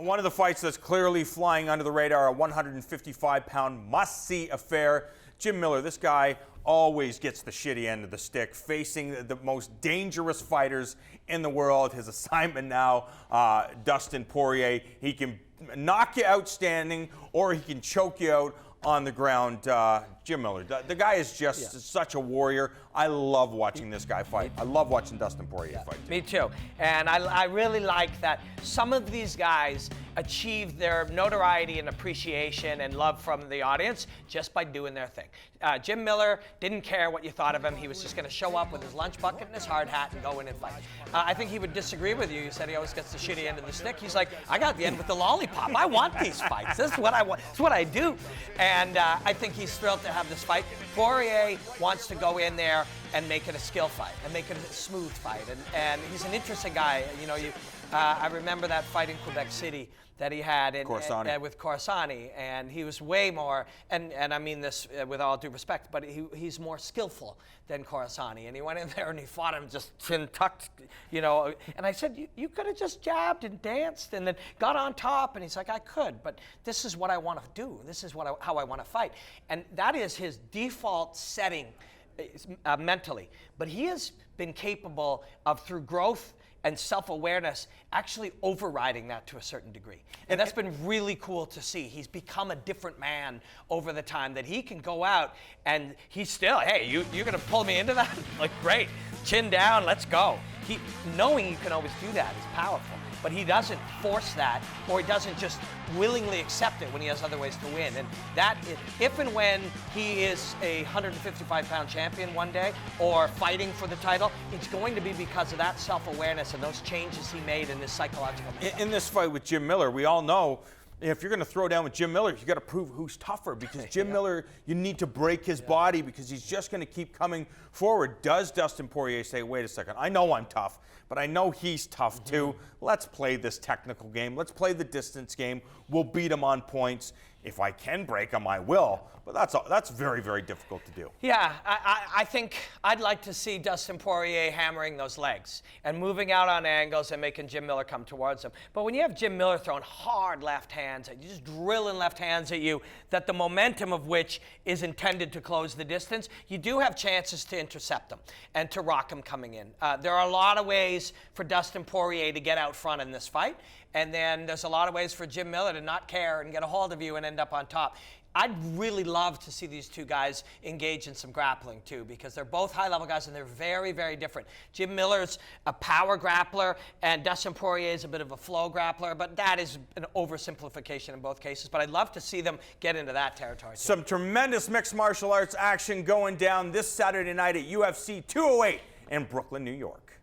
One of the fights that's clearly flying under the radar, a 155-pound must-see affair. Jim Miller, this guy always gets the shitty end of the stick, facing the most dangerous fighters in the world. His assignment now, Dustin Poirier, he can knock you out standing or he can choke you out on the ground. Jim Miller, the guy is just such a warrior. I love watching this guy fight. I love watching Dustin Poirier fight. Me too. And I really like that some of these guys achieve their notoriety and appreciation and love from the audience just by doing their thing. Jim Miller didn't care what you thought of him. He was just going to show up with his lunch bucket and his hard hat and go in and fight. I think he would disagree with you. You said he always gets the shitty end of the stick. He's like, I got the end with the lollipop. I want these fights. This is what I want. This is what I do. And I think he's thrilled to have this fight. Poirier wants to go in there and make it a skill fight and make it a smooth fight. And he's an interesting guy. You know, I remember that fight in Quebec City that he had with Corsani, and he was way more, and I mean this with all due respect, but he's more skillful than Corsani, and he went in there and he fought him just chin tucked, you know, and I said, you could have just jabbed and danced and then got on top, and he's like, I could, but this is what I want to do. This is how I want to fight, and that is his default setting mentally, but he has been capable of, through growth and self-awareness, actually overriding that to a certain degree. And that's been really cool to see. He's become a different man over the time, that he can go out and he's still, hey, you're gonna pull me into that? Like, great, chin down, let's go. Knowing you can always do that is powerful, but he doesn't force that, or he doesn't just willingly accept it when he has other ways to win. And that, if and when he is a 155-pound champion one day, or fighting for the title, it's going to be because of that self-awareness and those changes he made in his psychological makeup. In this fight with Jim Miller, we all know, if you're going to throw down with Jim Miller, you got to prove who's tougher, because Jim Miller, you need to break his body, because he's just going to keep coming forward. Does Dustin Poirier say, wait a second, I know I'm tough, but I know he's tough too. Let's play this technical game. Let's play the distance game. We'll beat him on points. If I can break him, I will. But that's very, very difficult to do. Yeah, I think I'd like to see Dustin Poirier hammering those legs and moving out on angles and making Jim Miller come towards him. But when you have Jim Miller throwing hard left hands at you, just drilling left hands at you, that the momentum of which is intended to close the distance, you do have chances to intercept them and to rock him coming in. There are a lot of ways for Dustin Poirier to get out front in this fight, and then there's a lot of ways for Jim Miller to not care and get a hold of you and end up on top. I'd really love to see these two guys engage in some grappling too, because they're both high-level guys and they're very, very different. Jim Miller's a power grappler and Dustin Poirier is a bit of a flow grappler, but that is an oversimplification in both cases. But I'd love to see them get into that territory too. Some tremendous mixed martial arts action going down this Saturday night at UFC 208 in Brooklyn, New York.